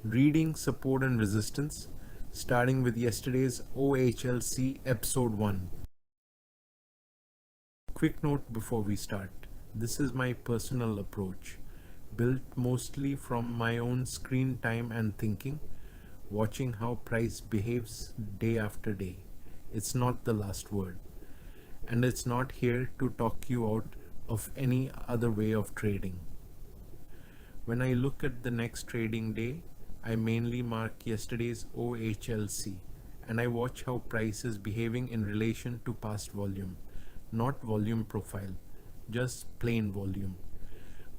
Reading support and resistance, starting with yesterday's OHLC episode 1. Quick note before we start. This is my personal approach, built mostly from my own screen time and thinking, watching how price behaves day after day. It's not the last word, and it's not here to talk you out of any other way of trading. When I look at the next trading day, I mainly mark yesterday's OHLC and I watch how price is behaving in relation to past volume, not volume profile, just plain volume.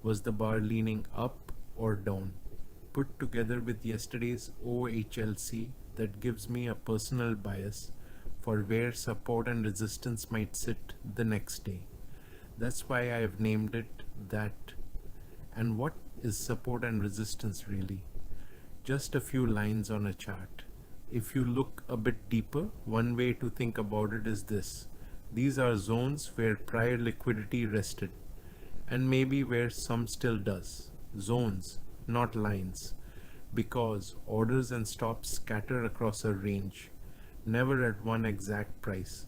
Was the bar leaning up or down? Put together with yesterday's OHLC, that gives me a personal bias for where support and resistance might sit the next day. That's why I have named it that. And what is support and resistance really? Just a few lines on a chart. If you look a bit deeper, one way to think about it is this. These are zones where prior liquidity rested, and maybe where some still does. Zones, not lines, because orders and stops scatter across a range, never at one exact price.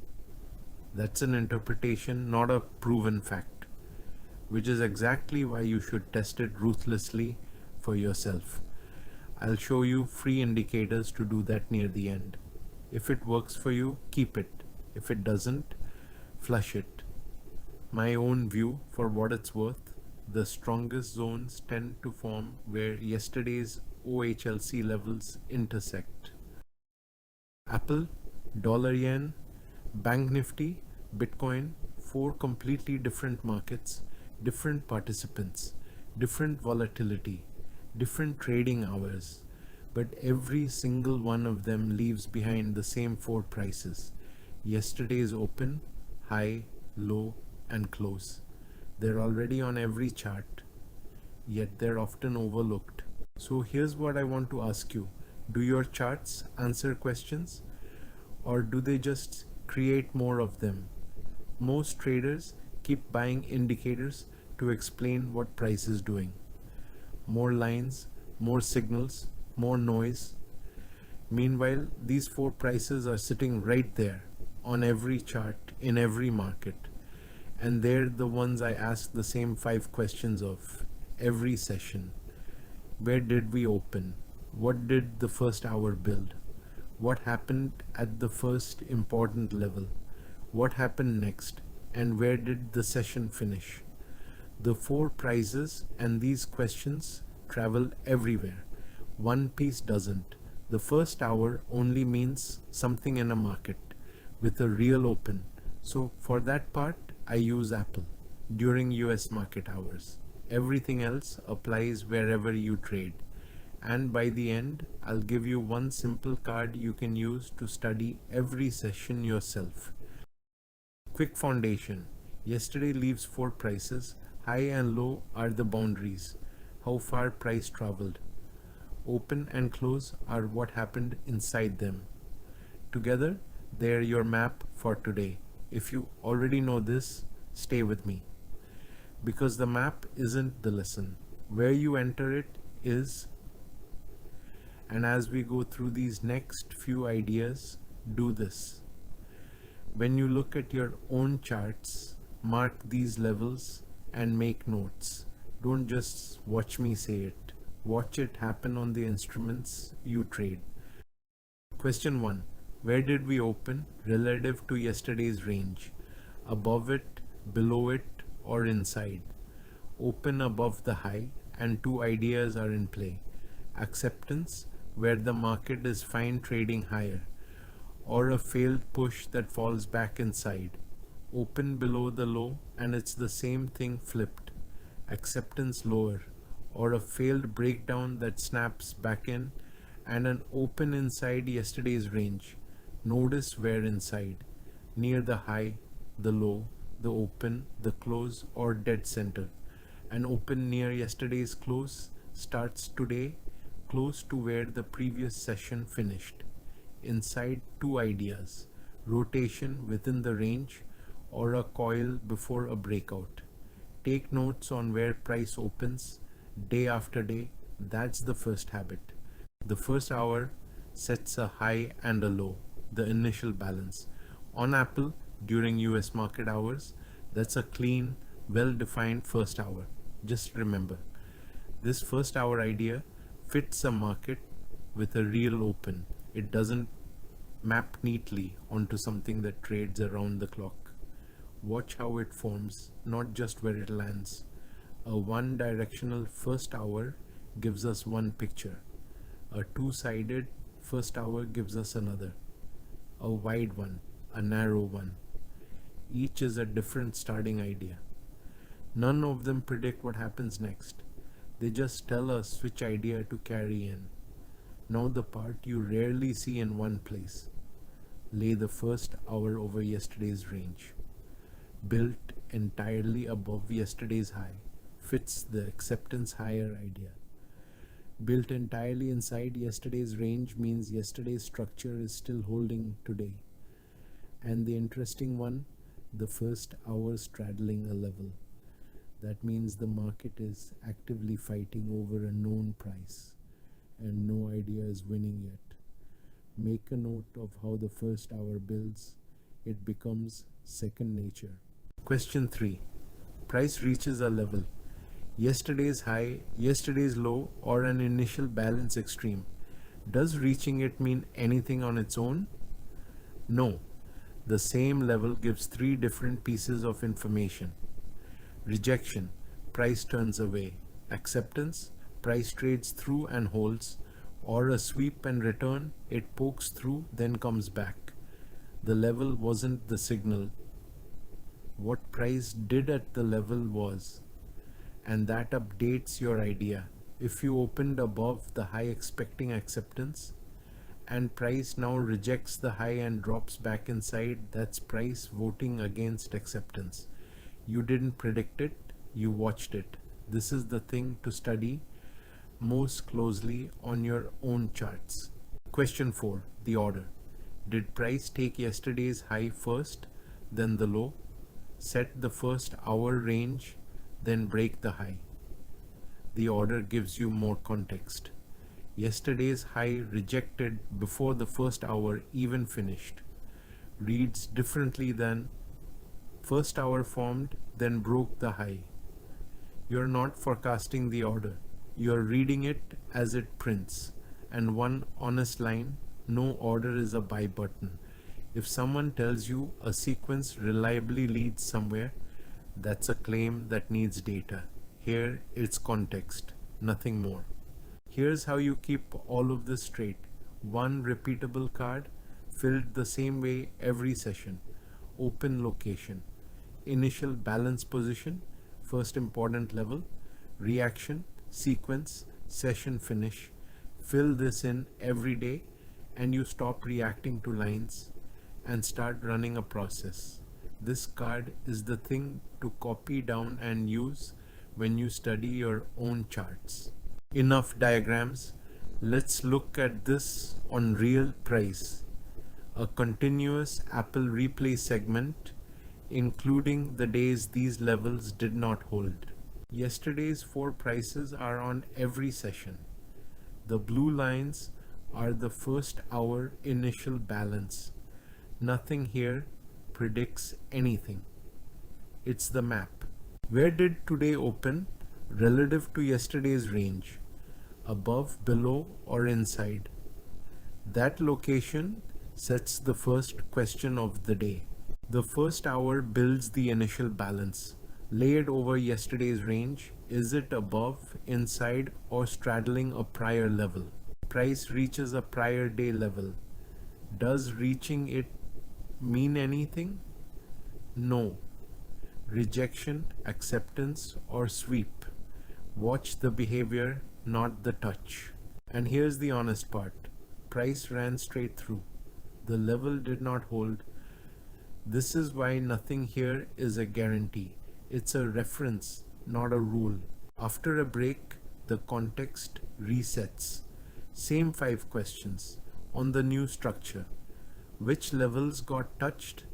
That's an interpretation, not a proven fact, which is exactly why you should test it ruthlessly for yourself. I'll show you free indicators to do that near the end. If it works for you, keep it. If it doesn't, flush it. My own view, for what it's worth, the strongest zones tend to form where yesterday's OHLC levels intersect. Apple, dollar yen, bank nifty, Bitcoin, 4 completely different markets, different participants, different volatility, different trading hours, but every single one of them leaves behind the same 4 prices. Yesterday's open, high, low, and close. They're already on every chart, yet they're often overlooked. So here's what I want to ask you. Do your charts answer questions, or do they just create more of them? Most traders keep buying indicators to explain what price is doing. More lines, more signals, more noise. Meanwhile, these 4 prices are sitting right there on every chart in every market. And they're the ones I ask the same 5 questions of every session. Where did we open? What did the first hour build? What happened at the first important level? What happened next? And where did the session finish? The 4 prizes and these questions travel everywhere. One piece doesn't. The first hour only means something in a market with a real open. So for that part, I use Apple during US market hours. Everything else applies wherever you trade. And by the end, I'll give you one simple card you can use to study every session yourself. Quick foundation. Yesterday leaves 4 prices. High and low are the boundaries, how far price traveled. Open and close are what happened inside them. Together, they're your map for today. If you already know this, stay with me. Because the map isn't the lesson. Where you enter it is. And as we go through these next few ideas, do this. When you look at your own charts, mark these levels and make notes. Don't just watch me say it. Watch it happen on the instruments you trade. Question 1. Where did we open relative to yesterday's range? Above it, below it, or inside? Open above the high, and 2 ideas are in play. Acceptance, where the market is fine trading higher, or a failed push that falls back inside. Open below the low and it's the same thing flipped. Acceptance lower, or a failed breakdown that snaps back in, and an open inside yesterday's range. Notice where inside. Near the high, the low, the open, the close, or dead center. An open near yesterday's close starts today close to where the previous session finished. Inside, 2 ideas. Rotation within the range, or a coil before a breakout. Take notes on where price opens day after day. That's the first habit. The first hour sets a high and a low, the initial balance. On Apple, during US market hours, that's a clean, well defined first hour. Just remember, this first hour idea fits a market with a real open. It doesn't map neatly onto something that trades around the clock. Watch how it forms, not just where it lands. A one directional first hour gives us one picture. A two-sided first hour gives us another. A wide one, a narrow one. Each is a different starting idea. None of them predict what happens next. They just tell us which idea to carry in. Now the part you rarely see in one place. Lay the first hour over yesterday's range. Built entirely above yesterday's high. Fits the acceptance higher idea. Built entirely inside yesterday's range means yesterday's structure is still holding today. And the interesting one, the first hour straddling a level. That means the market is actively fighting over a known price and no idea is winning yet. Make a note of how the first hour builds. It becomes second nature. Question 3. Price reaches a level. Yesterday's high, yesterday's low, or an initial balance extreme. Does reaching it mean anything on its own? No. The same level gives three different pieces of information. Rejection, price turns away. Acceptance, price trades through and holds. Or a sweep and return, it pokes through, then comes back. The level wasn't the signal. What price did at the level was. And that updates your idea. If you opened above the high expecting acceptance and price now rejects the high and drops back inside, that's price voting against acceptance. You didn't predict it, you watched it. This is the thing to study most closely on your own charts. Question 4. The order. Did price take yesterday's high first, then the low, set the first hour range, then break the high? The order gives you more context. Yesterday's high rejected before the first hour even finished. Reads differently than first hour formed, then broke the high. You're not forecasting the order. You're reading it as it prints. And one honest line, no order is a buy button. If someone tells you a sequence reliably leads somewhere, that's a claim that needs data. Here it's context, nothing more. Here's how you keep all of this straight. One repeatable card, filled the same way every session. Open location. Initial balance position, first important level. Reaction, sequence, session finish. Fill this in every day and you stop reacting to lines and start running a process. This card is the thing to copy down and use when you study your own charts. Enough diagrams. Let's look at this on real price. A continuous Apple replay segment, including the days these levels did not hold. Yesterday's 4 prices are on every session. The blue lines are the first hour initial balance. Nothing here predicts anything. It's the map. Where did today open relative to yesterday's range? Above, below, or inside? That location sets the first question of the day. The first hour builds the initial balance. Layered over yesterday's range, is it above, inside, or straddling a prior level? Price reaches a prior day level. Does reaching it mean anything? No. Rejection, acceptance, or sweep. Watch the behavior, not the touch. And here's the honest part. Price ran straight through. The level did not hold. This is why nothing here is a guarantee. It's a reference, not a rule. After a break, the context resets. Same 5 questions on the new structure. Which levels got touched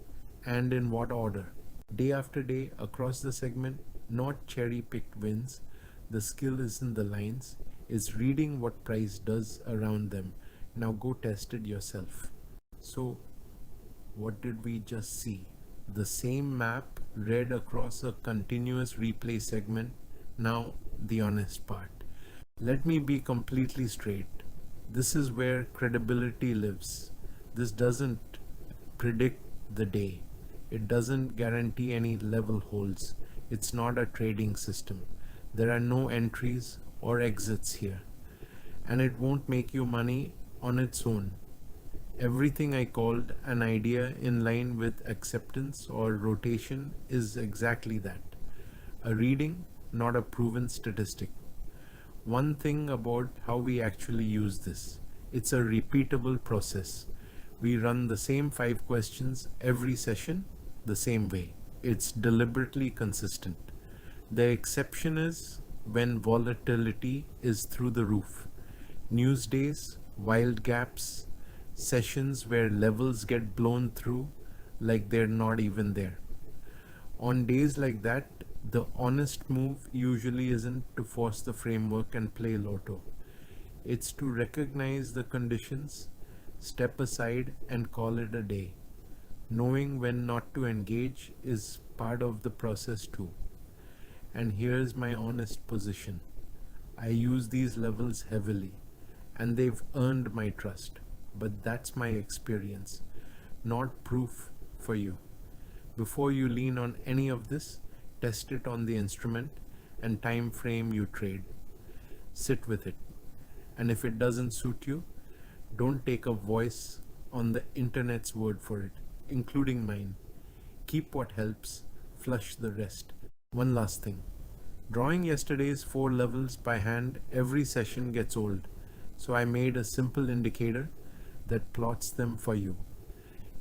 and in what order? Day after day across the segment, not cherry-picked wins. The skill is in the lines. It's reading what price does around them. Now go test it yourself. So, what did we just see? The same map read across a continuous replay segment. Now, the honest part. Let me be completely straight. This is where credibility lives. This doesn't predict the day. It doesn't guarantee any level holds. It's not a trading system. There are no entries or exits here. And it won't make you money on its own. Everything I called an idea in line with acceptance or rotation is exactly that. A reading, not a proven statistic. One thing about how we actually use this, it's a repeatable process. We run the same 5 questions every session the same way. It's deliberately consistent. The exception is when volatility is through the roof. News days, wild gaps, sessions where levels get blown through like they're not even there. On days like that, the honest move usually isn't to force the framework and play lotto. It's to recognize the conditions, step aside, and call it a day. Knowing when not to engage is part of the process too. And here's my honest position. I use these levels heavily, and they've earned my trust. But that's my experience, not proof for you. Before you lean on any of this, test it on the instrument and time frame you trade. Sit with it. And if it doesn't suit you, don't take a voice on the internet's word for it, including mine. Keep what helps, flush the rest. One last thing. Drawing yesterday's 4 levels by hand every session gets old, so I made a simple indicator that plots them for you.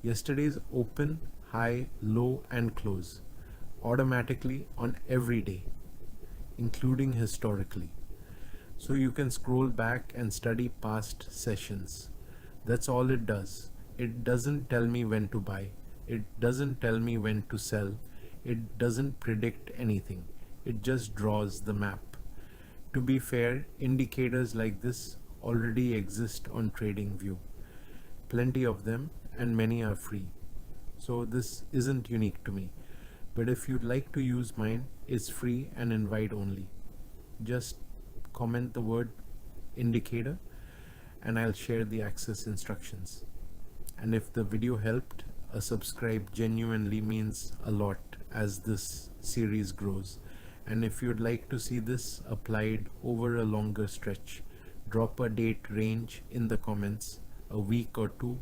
Yesterday's open, high, low, and close automatically on every day, including historically. So you can scroll back and study past sessions. That's all it does. It doesn't tell me when to buy. It doesn't tell me when to sell. It doesn't predict anything. It just draws the map. To be fair, indicators like this already exist on TradingView. Plenty of them, and many are free. So this isn't unique to me. But if you'd like to use mine, it's free and invite only. Just comment the word indicator and I'll share the access instructions. And if the video helped, a subscribe genuinely means a lot as this series grows. And if you'd like to see this applied over a longer stretch, drop a date range in the comments, a week or 2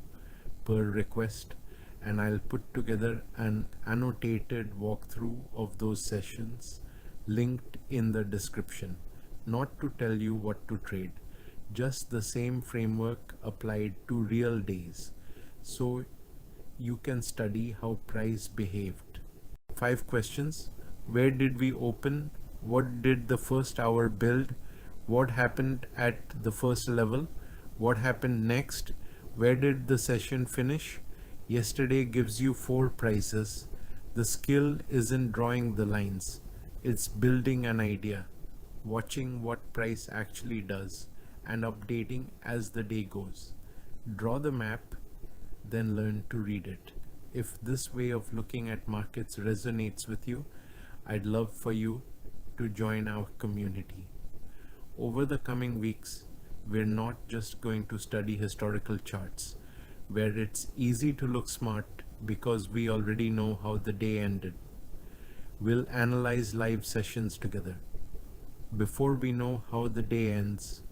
per request, and I'll put together an annotated walkthrough of those sessions linked in the description. Not to tell you what to trade, just the same framework applied to real days, so you can study how price behaved. 5 questions. Where did we open? What did the first hour build? What happened at the first level? What happened next? Where did the session finish? Yesterday gives you 4 prices. The skill isn't drawing the lines. It's building an idea, watching what price actually does, and updating as the day goes. Draw the map, then learn to read it. If this way of looking at markets resonates with you, I'd love for you to join our community. Over the coming weeks, we're not just going to study historical charts, where it's easy to look smart because we already know how the day ended. We'll analyze live sessions together. Before we know how the day ends,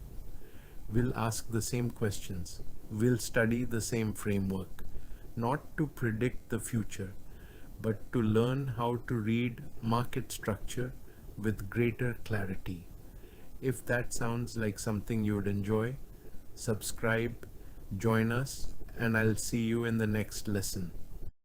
we'll ask the same questions. We'll study the same framework, not to predict the future, but to learn how to read market structure with greater clarity. If that sounds like something you would enjoy, subscribe, join us, and I'll see you in the next lesson.